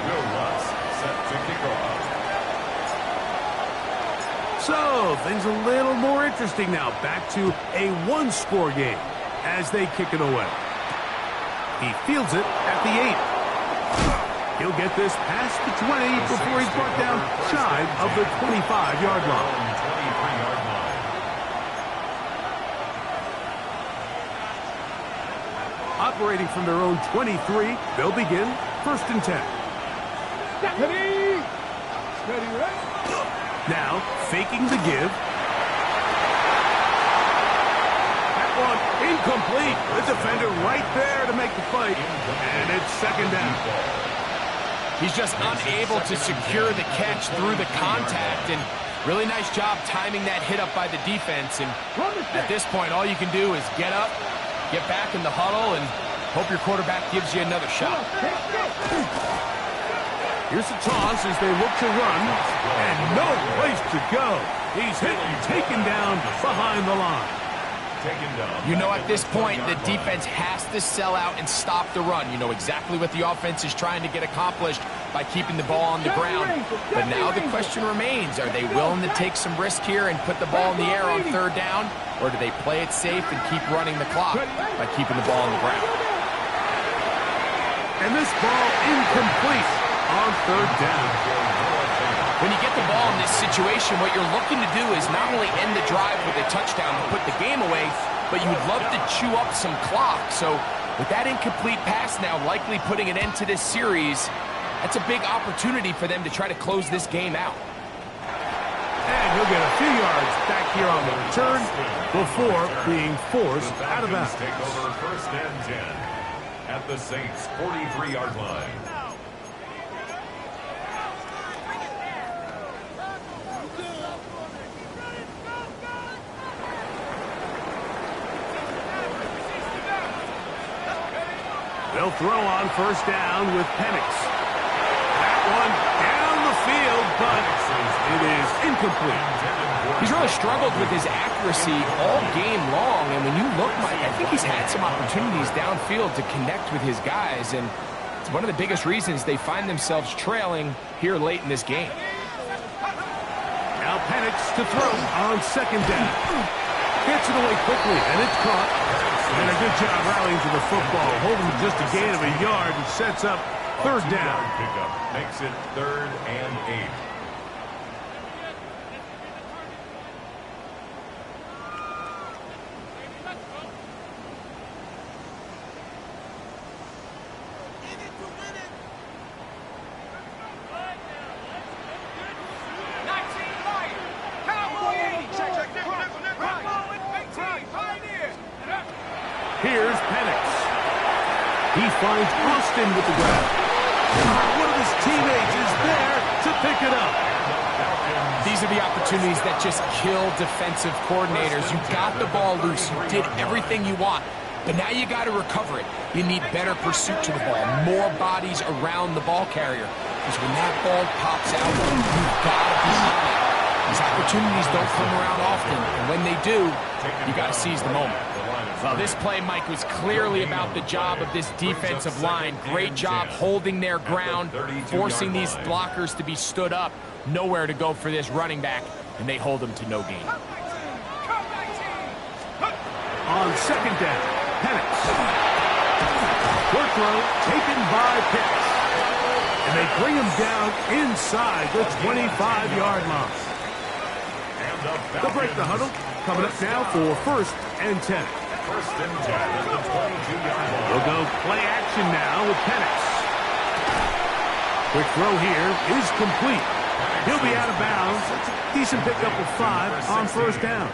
C: Will Lutz set to kick off.
B: So, things a little more interesting now. Back to a one-score game as they kick it away. He fields it at the 8. He'll get this past the 20 before he's brought down shy of the 25-yard line.
C: 23-yard line.
B: Operating from their own 23, they'll begin 1st and 10.
D: Steady! Steady, right?
B: Now, faking the give. That one incomplete. The defender right there to make the fight. And it's 2nd down.
E: He's just unable to secure the catch through the contact, and really nice job timing that hit up by the defense. And at this point, all you can do is get up, get back in the huddle, and hope your quarterback gives you another shot.
B: Here's the toss as they look to run, and no place to go. He's hit and taken down behind the line.
C: Taken down.
E: You know, at this point, the defense has to sell out and stop the run. You know exactly what the offense is trying to get accomplished by keeping the ball on the ground. But now the question remains, are they willing to take some risk here and put the ball in the air on 3rd down? Or do they play it safe and keep running the clock by keeping the ball on the ground?
B: And this ball incomplete on 3rd down.
E: When you get the ball in this situation, what you're looking to do is not only end the drive with a touchdown to put the game away, but you would love to chew up some clock. So with that incomplete pass now likely putting an end to this series, that's a big opportunity for them to try to close this game out.
B: And he'll get a few yards back here on the return before being forced out of bounds.
C: Take over 1st and 10 at the Saints' 43-yard line.
B: They'll throw on 1st down with Penix. That one down the field, but it is incomplete.
E: He's really struggled with his accuracy all game long, and when you look, Mike, I think he's had some opportunities downfield to connect with his guys, and it's one of the biggest reasons they find themselves trailing here late in this game.
B: Now Penix to throw on 2nd down. Gets it away quickly, and it's caught. And a good job rallying to the football, holding just a gain of a yard and sets up 3rd down.
C: Pickup makes it 3rd and 8.
B: Here's Penix. He finds Austin with the grab. One of his teammates is there to pick it up.
E: These are the opportunities that just kill defensive coordinators. You got the ball loose. You did everything you want. But now you got to recover it. You need better pursuit to the ball, more bodies around the ball carrier. Because when that ball pops out, you've got to be on it. These opportunities don't come around often. And when they do, you got to seize the moment. Well, this play, Mike, was clearly about the job of this defensive line. Great job holding their ground, forcing these blockers to be stood up. Nowhere to go for this running back, and they hold him to no gain.
B: On 2nd down, Penix. Short throw taken by Pitts. And they bring him down inside the 25-yard line. They'll break the huddle. Coming up now for 1st and 10.
C: 1st and 10 at the 22-yard line.
B: We'll go play action now with Penix. Quick throw here is complete. He'll be out of bounds. Decent pickup of 5 on first down.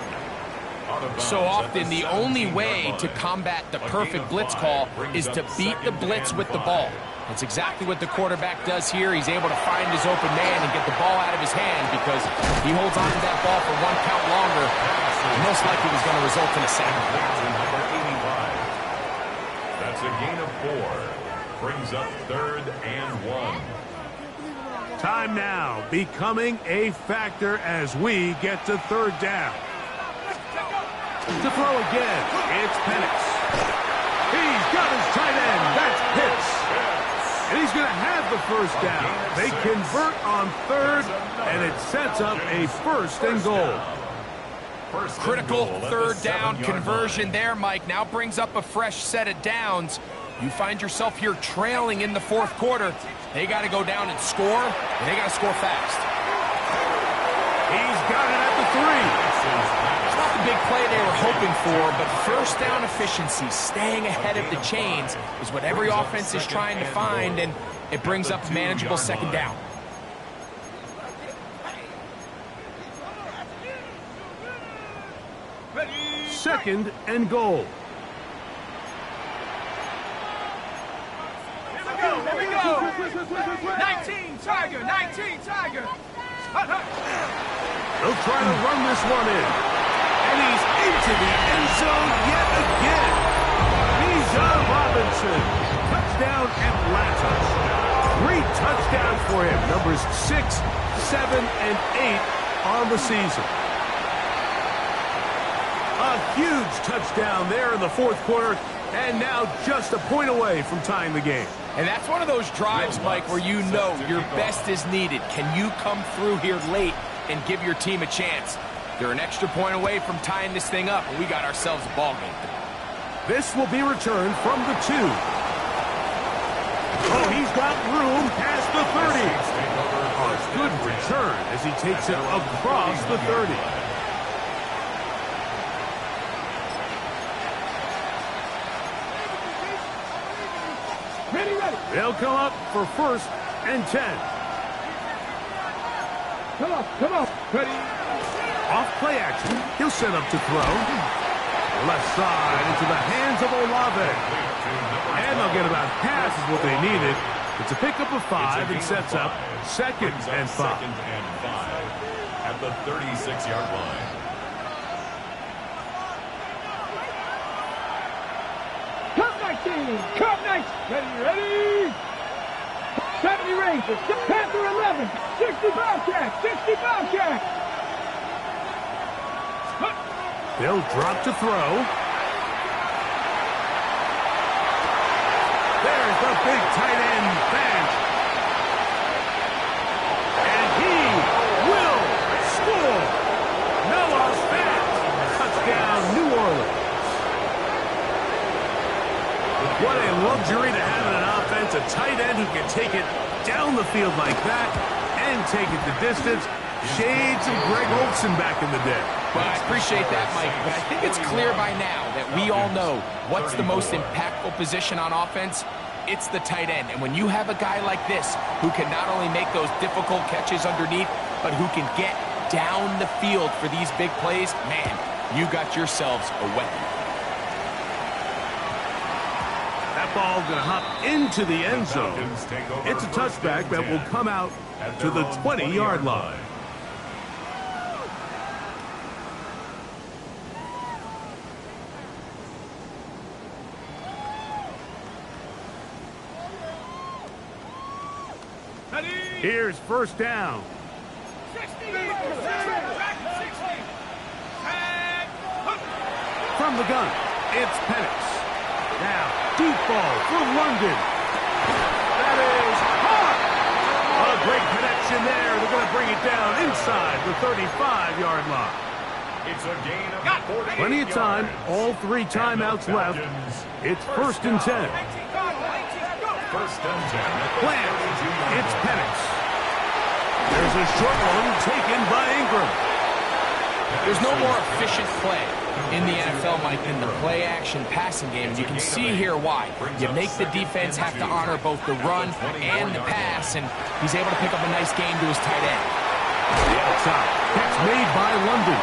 E: So often, the only way to combat the perfect blitz call is to beat the blitz with the ball. That's exactly what the quarterback does here. He's able to find his open man and get the ball out of his hand because he holds on to that ball for 1 count longer. And most likely was going to result in a sack.
C: Number 85. That's a gain of 4. Brings up 3rd and 1.
B: Time now becoming a factor as we get to 3rd down. To throw again, it's Penix. He's got his tight end. That's Pitts. And he's going to have the first down. They convert on 3rd, and it sets up a 1st and goal.
E: Critical 3rd down conversion there, Mike. Now brings up a fresh set of downs. You find yourself here trailing in the 4th quarter. They got to go down and score, and they got to score fast.
B: He's got it at the 3.
E: It's not the big play they were hoping for, but first down efficiency, staying ahead of the chains, is what every offense is trying to find, and it brings up a manageable 2nd down.
B: Second and goal.
D: Here we go. 19 Tiger, 19 Tiger.
B: They'll try to run this one in. And he's into the end zone yet again. Bijan Robinson. Touchdown Atlanta. 3 touchdowns for him. Numbers 6, 7, and 8 on the season. A huge touchdown there in the 4th quarter. And now just a point away from tying the game.
E: And that's one of those drives, Mike, where you know your best is needed. Can you come through here late and give your team a chance? They're an extra point away from tying this thing up, and we got ourselves a ball game.
B: This will be returned from the 2. Oh, he's got room past the 30. A good return as he takes it across the 30.
D: Ready.
B: They'll come up for 1st and 10.
D: Come on. Ready.
B: Off play action. He'll set up to throw. Left side into the hands of Olave. And they'll get about half of what they needed. It's a pickup of 5 and sets up 2nd and 5.
C: At the 36-yard line.
D: Cup 19. Ready. 70 Rangers. Panther 11. 65 Jack.
B: They'll drop to throw. There's the big tight end bench. And he will score. Noah Fant. Touchdown, New Orleans. What a luxury to have in an offense. A tight end who can take it down the field like that and take it the distance. Shades of Greg Olsen back in the day.
E: Well, I appreciate that, Mike, but I think it's clear by now that we all know what's the most impactful position on offense. It's the tight end. And when you have a guy like this who can not only make those difficult catches underneath, but who can get down the field for these big plays, man, you got yourselves a weapon.
B: That ball going to hop into the end zone. It's a touchback that will come out to the 20-yard line. Here's first down.
D: 60.
B: From the gun, it's Penix. Now, deep ball for London. That is hot. A great connection there. They're going to bring it down inside the 35-yard line.
C: It's a gain of 48
B: Plenty of time. All 3 timeouts left. It's 1st and 10.
C: 1st and 10.
B: Plant. It's Penix. There's a short one taken by Ingram.
E: There's no more efficient play in the NFL, Mike, than the play-action passing game. And you can see here why. You make the defense have to honor both the run and the pass, and he's able to pick up a nice game to his tight end.
B: Outside. Catch made by London.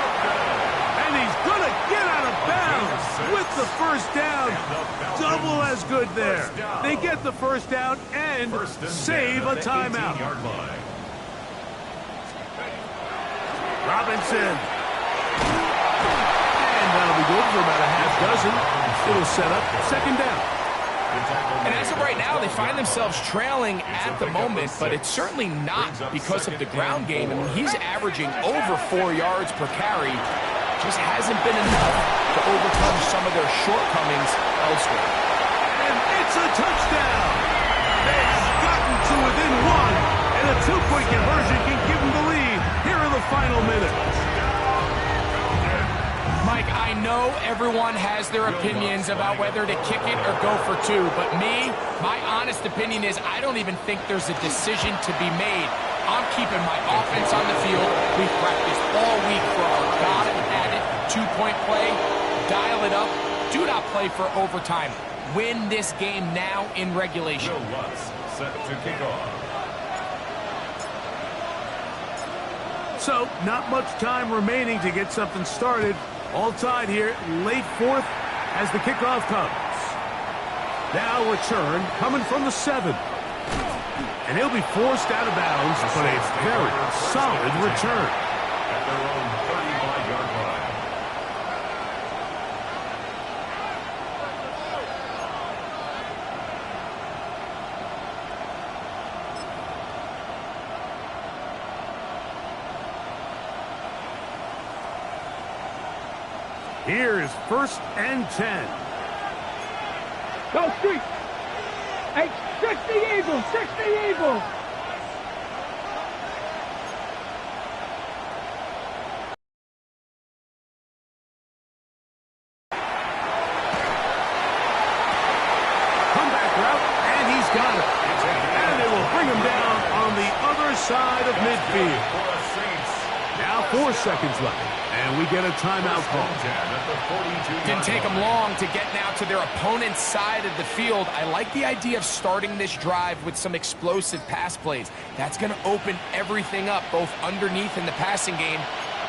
B: And he's going to get out of bounds with the first down. Double as good there. They get the first down and save a timeout. Robinson. And that'll be good for about a half dozen. It'll set up second down.
E: And as of right now, they find themselves trailing at the moment, but it's certainly not because of the ground game. I mean, he's averaging over 4 yards per carry. Just hasn't been enough to overcome some of their shortcomings elsewhere.
B: And it's a touchdown. They've gotten to within one, and a two-point conversion can give them the lead. Here are the final minutes.
E: Mike, I know everyone has their opinions about whether to kick it or go for two, but my honest opinion is I don't even think there's a decision to be made. I'm keeping my offense on the field. We've practiced all week for our got-it-at-it two-point play. Dial it up. Do not play for overtime. Win this game now in regulation.
C: Joe Lutz set to kick off.
B: So, not much time remaining to get something started. All tied here, late fourth as the kickoff comes. Now return coming from the 7. And he'll be forced out of bounds, but a very solid return.
C: At their own 35-yard line.
B: Here is 1st and 10.
D: Go street. Hey, 60 Eagles, 60 Eagles.
B: Comeback route, and he's got it. And they will bring him down on the other side of midfield. Now 4 seconds left, and we get a timeout call.
E: Didn't take them long to get now to their opponent's side of the field. I like the idea of starting this drive with some explosive pass plays. That's going to open everything up, both underneath in the passing game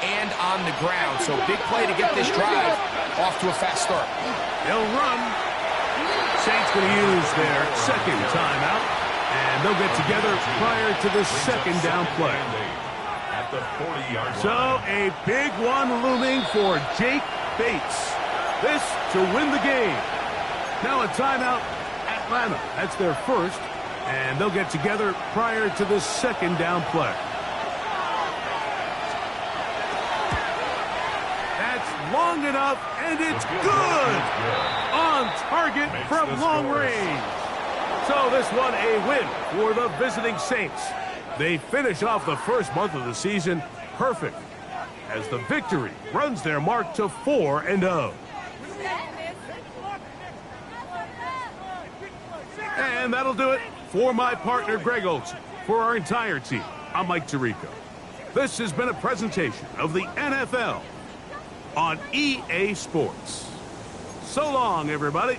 E: and on the ground. So big play to get this drive off to a fast start.
B: They'll run. Saints going to use their second timeout, and they'll get together prior to the second down play.
C: At the 40-yard line.
B: So a big one looming for Jake Bates. This to win the game. Now a timeout, Atlanta. That's their first, and they'll get together prior to the second down play. That's long enough, and it's good. On target from long range. So this one a win for the visiting Saints. They finish off the first month of the season perfect as the victory runs their mark to 4-0. And that'll do it for my partner, Greg Olson. For our entire team, I'm Mike Tirico. This has been a presentation of the NFL on EA Sports. So long, everybody.